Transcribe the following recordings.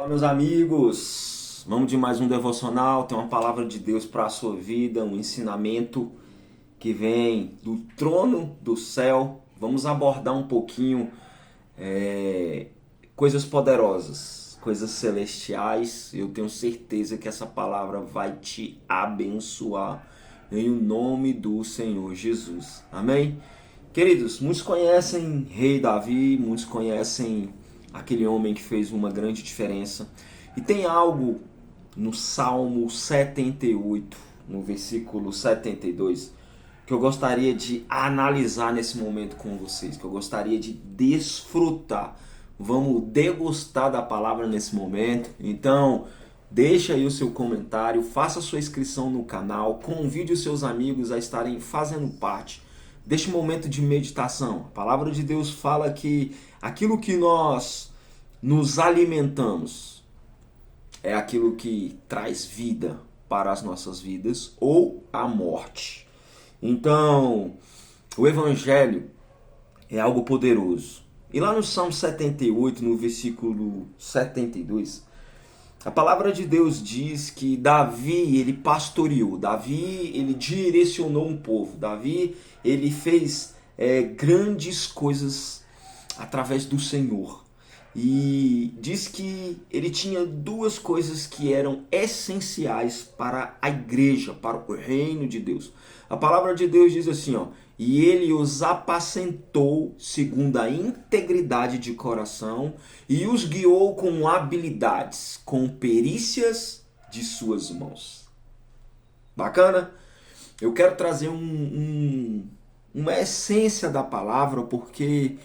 Olá, meus amigos, vamos de mais um devocional. Tem uma palavra de Deus para a sua vida, um ensinamento que vem do trono do céu. Vamos abordar um pouquinho coisas poderosas, coisas celestiais. Eu tenho certeza que essa palavra vai te abençoar em o nome do Senhor Jesus. Amém? Queridos, muitos conhecem Rei Davi, muitos conhecem aquele homem que fez uma grande diferença. E tem algo no Salmo 78, no versículo 72, que eu gostaria de analisar nesse momento com vocês, que eu gostaria de desfrutar. Vamos degustar da palavra nesse momento. Então, deixa aí o seu comentário, faça sua inscrição no canal, convide os seus amigos a estarem fazendo parte deste momento de meditação. A palavra de Deus fala que aquilo que nós nos alimentamos é aquilo que traz vida para as nossas vidas ou a morte. Então, o evangelho é algo poderoso. E lá no Salmo 78, no versículo 72, a palavra de Deus diz que Davi, ele pastoreou, Davi, ele direcionou um povo, Davi, ele fez grandes coisas através do Senhor. E diz que ele tinha duas coisas que eram essenciais para a igreja, para o reino de Deus. A palavra de Deus diz assim, ó: e ele os apacentou segundo a integridade de coração e os guiou com habilidades, com perícias de suas mãos. Bacana? Eu quero trazer uma essência da palavra, porque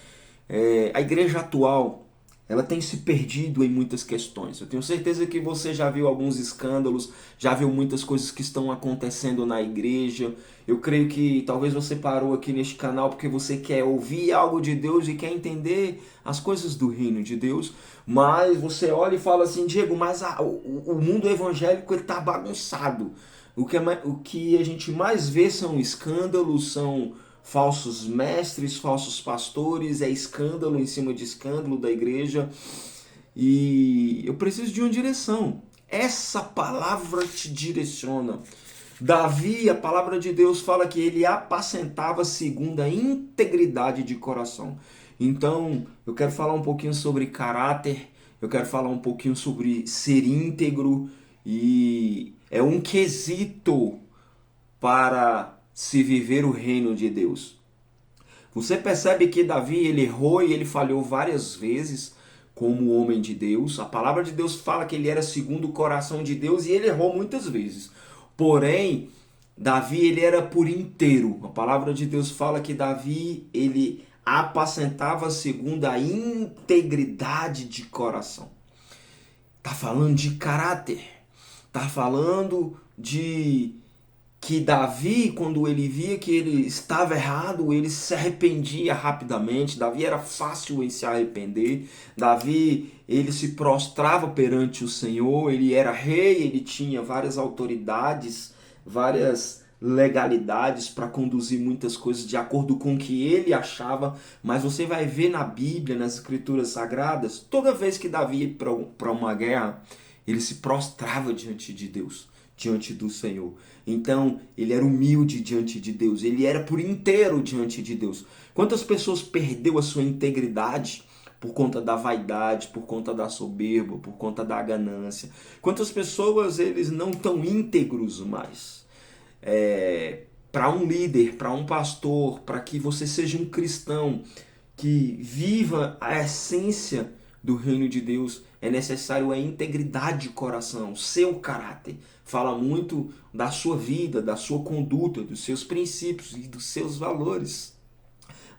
a igreja atual, ela tem se perdido em muitas questões. Eu tenho certeza que você já viu alguns escândalos, já viu muitas coisas que estão acontecendo na igreja. Eu creio que talvez você parou aqui neste canal porque você quer ouvir algo de Deus e quer entender as coisas do reino de Deus. Mas você olha e fala assim: Diego, mas o mundo evangélico está bagunçado. O que a gente mais vê são escândalos, são falsos mestres, falsos pastores, é escândalo em cima de escândalo da igreja. E eu preciso de uma direção. Essa palavra te direciona. Davi, a palavra de Deus fala que ele apacentava segundo a integridade de coração. Então, eu quero falar um pouquinho sobre caráter, eu quero falar um pouquinho sobre ser íntegro, e é um quesito para se viver o reino de Deus. Você percebe que Davi, ele errou e ele falhou várias vezes como homem de Deus. A palavra de Deus fala que ele era segundo o coração de Deus e ele errou muitas vezes. Porém, Davi, ele era por inteiro. A palavra de Deus fala que Davi, ele apacentava segundo a integridade de coração. Tá falando de caráter. Tá falando de que Davi, quando ele via que ele estava errado, ele se arrependia rapidamente. Davi era fácil em se arrepender. Davi, ele se prostrava perante o Senhor. Ele era rei, ele tinha várias autoridades, várias legalidades para conduzir muitas coisas de acordo com o que ele achava. Mas você vai ver na Bíblia, nas Escrituras Sagradas, toda vez que Davi ia para uma guerra, ele se prostrava diante de Deus, diante do Senhor. Então, ele era humilde diante de Deus, ele era por inteiro diante de Deus. Quantas pessoas perdeu a sua integridade por conta da vaidade, por conta da soberba, por conta da ganância? Quantas pessoas eles não estão íntegros mais? Para um líder, para um pastor, para que você seja um cristão que viva a essência do reino de Deus, é necessário a integridade de coração, seu caráter. Fala muito da sua vida, da sua conduta, dos seus princípios e dos seus valores.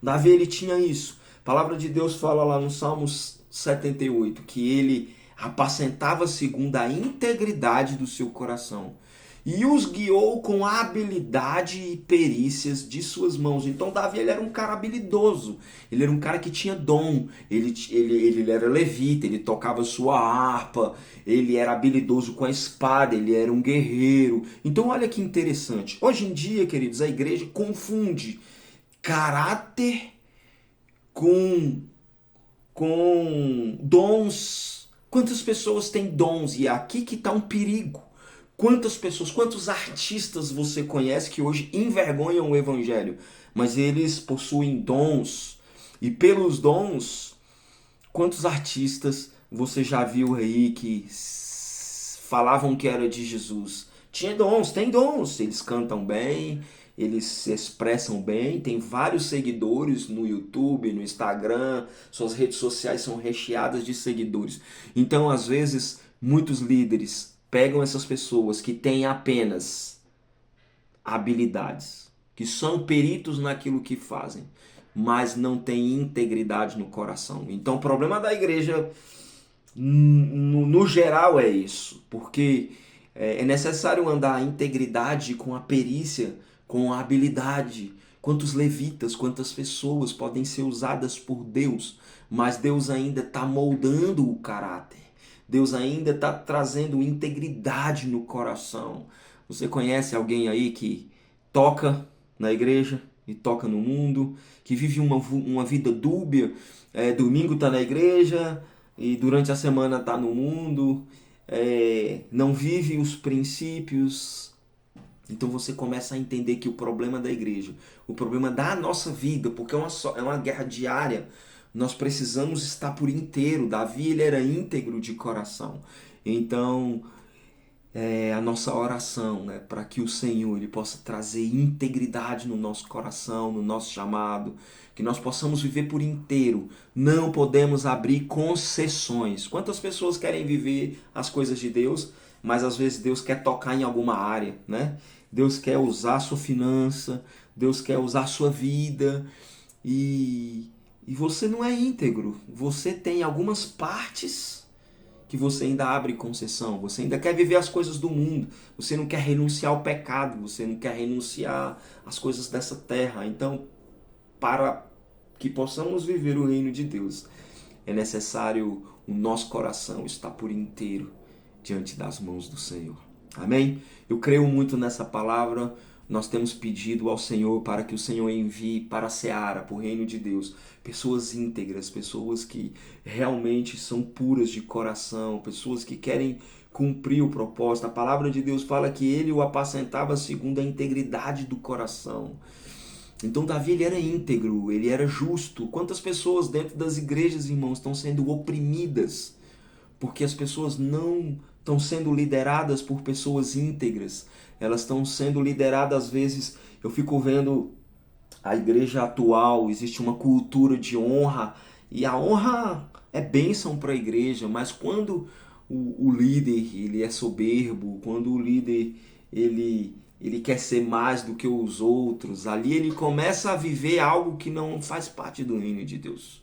Davi, ele tinha isso. A palavra de Deus fala lá no Salmos 78 que ele apacentava segundo a integridade do seu coração e os guiou com habilidade e perícias de suas mãos. Então Davi, ele era um cara habilidoso, ele era um cara que tinha dom, ele era levita, ele tocava sua harpa, ele era habilidoso com a espada, ele era um guerreiro. Então olha que interessante, hoje em dia, queridos, a igreja confunde caráter com dons Quantas pessoas têm dons? E é aqui que está um perigo. Quantas pessoas, quantos artistas você conhece que hoje envergonham o evangelho, mas eles possuem dons, e pelos dons, quantos artistas você já viu aí que falavam que era de Jesus? Tinha dons, tem dons, eles cantam bem, eles se expressam bem, tem vários seguidores no YouTube, no Instagram, suas redes sociais são recheadas de seguidores. Então, às vezes, muitos líderes pegam essas pessoas que têm apenas habilidades, que são peritos naquilo que fazem, mas não têm integridade no coração. Então, o problema da igreja, no geral, é isso, porque é necessário andar a integridade com a perícia, com a habilidade. Quantos levitas, quantas pessoas podem ser usadas por Deus, mas Deus ainda está moldando o caráter. Deus ainda está trazendo integridade no coração. Você conhece alguém aí que toca na igreja e toca no mundo, que vive uma vida dúbia, domingo está na igreja e durante a semana está no mundo, não vive os princípios. Então você começa a entender que o problema da igreja, o problema da nossa vida, porque é uma guerra diária, nós precisamos estar por inteiro. Davi, ele era íntegro de coração. Então, a nossa oração, né, para que o Senhor ele possa trazer integridade no nosso coração, no nosso chamado, que nós possamos viver por inteiro. Não podemos abrir concessões. Quantas pessoas querem viver as coisas de Deus, mas às vezes Deus quer tocar em alguma área, né? Deus quer usar a sua finança, Deus quer usar a sua vida, e você não é íntegro. Você tem algumas partes que você ainda abre concessão, você ainda quer viver as coisas do mundo, você não quer renunciar ao pecado, você não quer renunciar às coisas dessa terra. Então, para que possamos viver o reino de Deus, é necessário o nosso coração estar por inteiro diante das mãos do Senhor. Amém? Eu creio muito nessa palavra. Nós temos pedido ao Senhor para que o Senhor envie para a seara, para o reino de Deus, pessoas íntegras, pessoas que realmente são puras de coração, pessoas que querem cumprir o propósito. A palavra de Deus fala que ele o apacentava segundo a integridade do coração. Então Davi, ele era íntegro, ele era justo. Quantas pessoas dentro das igrejas, irmãos, estão sendo oprimidas porque as pessoas não estão sendo lideradas por pessoas íntegras? Elas estão sendo lideradas, às vezes, eu fico vendo a igreja atual, existe uma cultura de honra, e a honra é bênção para a igreja, mas quando o líder ele é soberbo, quando o líder ele quer ser mais do que os outros, ali ele começa a viver algo que não faz parte do reino de Deus.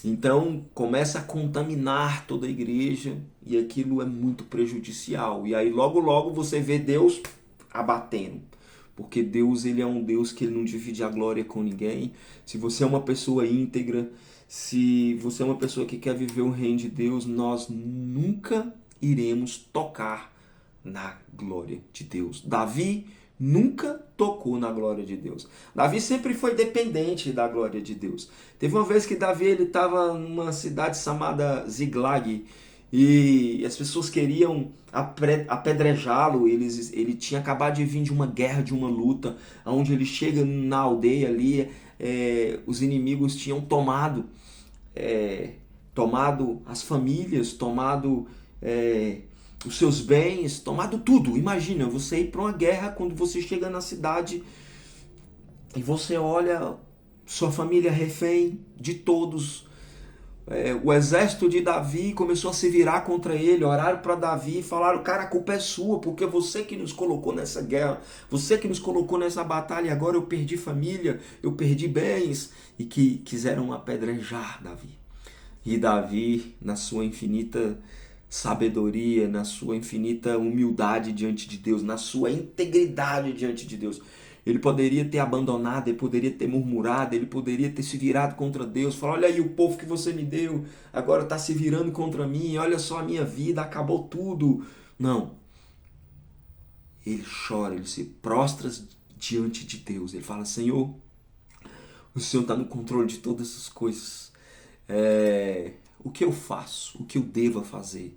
Então começa a contaminar toda a igreja, e aquilo é muito prejudicial. E aí logo logo você vê Deus abatendo, porque Deus, ele é um Deus que ele não divide a glória com ninguém. Se você é uma pessoa íntegra, se você é uma pessoa que quer viver o reino de Deus, nós nunca iremos tocar na glória de Deus. Davi nunca tocou na glória de Deus. Davi sempre foi dependente da glória de Deus. Teve uma vez que Davi estava numa cidade chamada Ziglag, e as pessoas queriam apedrejá-lo. Ele tinha acabado de vir de uma guerra, de uma luta, onde ele chega na aldeia ali, os inimigos tinham tomado as famílias, tomado os seus bens, tomado tudo. Imagina você ir para uma guerra, quando você chega na cidade e você olha sua família refém de todos. O exército de Davi começou a se virar contra ele, oraram para Davi e falaram: cara, a culpa é sua, porque você que nos colocou nessa guerra, você que nos colocou nessa batalha, e agora eu perdi família, eu perdi bens. E que quiseram apedrejar Davi. E Davi, na sua infinita sabedoria, na sua infinita humildade diante de Deus, na sua integridade diante de Deus, ele poderia ter abandonado, ele poderia ter murmurado, ele poderia ter se virado contra Deus, falar: olha aí o povo que você me deu, agora está se virando contra mim, olha só a minha vida, acabou tudo. Não. Ele chora, ele se prostra diante de Deus, ele fala: Senhor, o Senhor está no controle de todas as coisas. o que eu faço, o que eu devo fazer.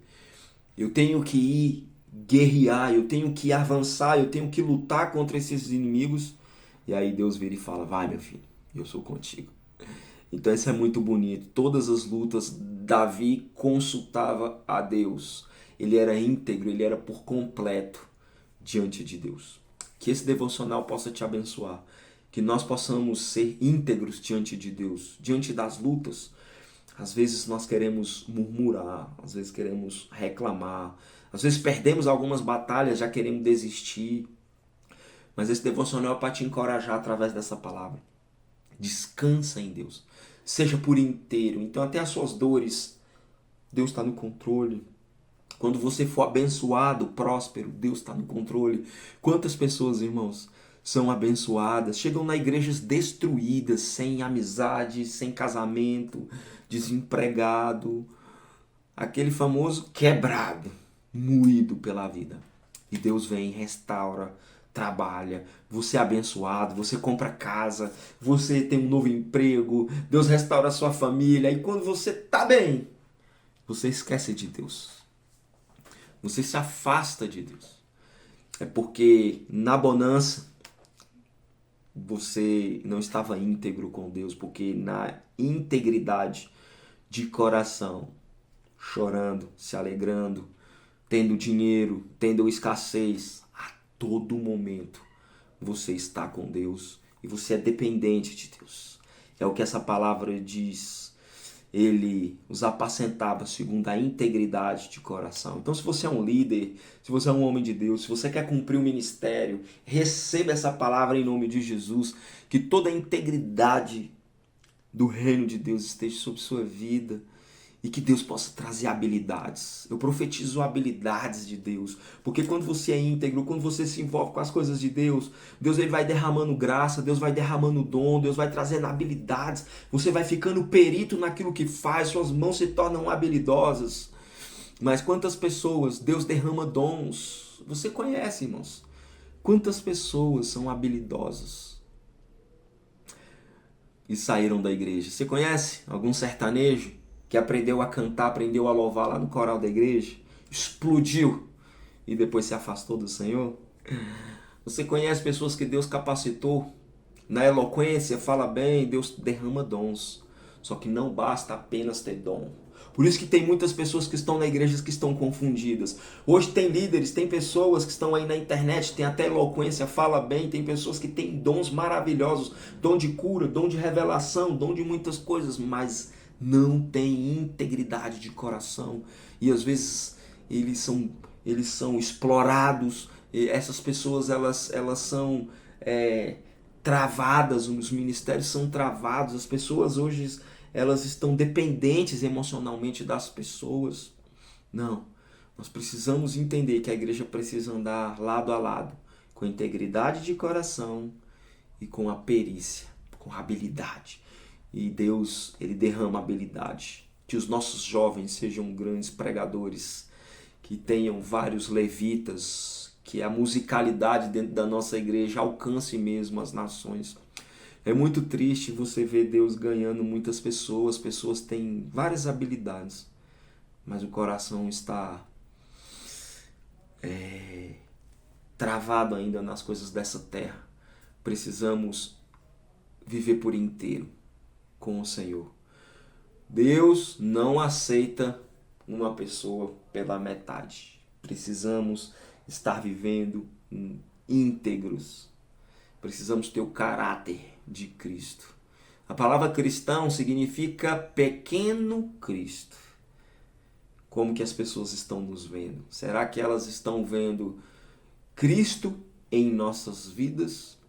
Eu tenho que ir guerrear, eu tenho que avançar, eu tenho que lutar contra esses inimigos. E aí Deus vira e fala, vai meu filho, eu sou contigo. Então isso é muito bonito. Todas as lutas, Davi consultava a Deus. Ele era íntegro, ele era por completo diante de Deus. Que esse devocional possa te abençoar. Que nós possamos ser íntegros diante de Deus, diante das lutas. Às vezes nós queremos murmurar, às vezes queremos reclamar, às vezes perdemos algumas batalhas, já queremos desistir. Mas esse devocional é para te encorajar através dessa palavra. Descansa em Deus. Seja por inteiro. Então até as suas dores, Deus está no controle. Quando você for abençoado, próspero, Deus está no controle. Quantas pessoas, irmãos, são abençoadas, chegam na igrejas destruídas, sem amizade, sem casamento, desempregado, aquele famoso quebrado, moído pela vida. E Deus vem, restaura, trabalha, você é abençoado, você compra casa, você tem um novo emprego, Deus restaura a sua família, e quando você está bem, você esquece de Deus. Você se afasta de Deus. É porque na bonança você não estava íntegro com Deus, porque na integridade de coração, chorando, se alegrando, tendo dinheiro, tendo escassez, a todo momento você está com Deus e você é dependente de Deus. É o que essa palavra diz. Ele os apacentava segundo a integridade de coração. Então, se você é um líder, se você é um homem de Deus, se você quer cumprir o ministério, receba essa palavra em nome de Jesus, que toda a integridade do reino de Deus esteja sobre sua vida e que Deus possa trazer habilidades. Eu profetizo habilidades de Deus, porque quando você é íntegro, quando você se envolve com as coisas de Deus, Deus ele vai derramando graça, Deus vai derramando dom, Deus vai trazendo habilidades, você vai ficando perito naquilo que faz, suas mãos se tornam habilidosas. Mas quantas pessoas Deus derrama dons? Você conhece, irmãos? Quantas pessoas são habilidosas e saíram da igreja? Você conhece algum sertanejo que aprendeu a cantar, aprendeu a louvar lá no coral da igreja, explodiu e depois se afastou do Senhor? Você conhece pessoas que Deus capacitou na eloquência, fala bem, Deus derrama dons, só que não basta apenas ter dom. Por isso que tem muitas pessoas que estão na igreja que estão confundidas. Hoje tem líderes, tem pessoas que estão aí na internet, tem até eloquência, fala bem, tem pessoas que têm dons maravilhosos, dom de cura, dom de revelação, dom de muitas coisas, mas não tem integridade de coração e às vezes eles são explorados. E essas pessoas elas são travadas, os ministérios são travados, as pessoas hoje elas estão dependentes emocionalmente das pessoas. Não, nós precisamos entender que a igreja precisa andar lado a lado, com integridade de coração e com a perícia, com a habilidade. E Deus, ele derrama habilidade. Que os nossos jovens sejam grandes pregadores, que tenham vários levitas, que a musicalidade dentro da nossa igreja alcance mesmo as nações. É muito triste você ver Deus ganhando muitas pessoas, pessoas têm várias habilidades, mas o coração está travado ainda nas coisas dessa terra. Precisamos viver por inteiro com o Senhor. Deus não aceita uma pessoa pela metade. Precisamos estar vivendo íntegros. Precisamos ter o caráter de Cristo. A palavra cristão significa pequeno Cristo. Como que as pessoas estão nos vendo? Será que elas estão vendo Cristo em nossas vidas?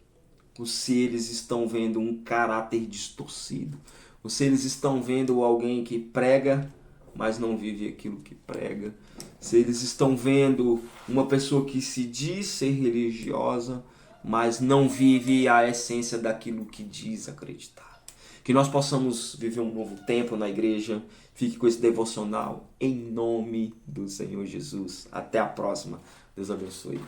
Ou se eles estão vendo um caráter distorcido? Ou se eles estão vendo alguém que prega, mas não vive aquilo que prega? Se eles estão vendo uma pessoa que se diz ser religiosa, mas não vive a essência daquilo que diz acreditar? Que nós possamos viver um novo tempo na igreja. Fique com esse devocional em nome do Senhor Jesus. Até a próxima. Deus abençoe.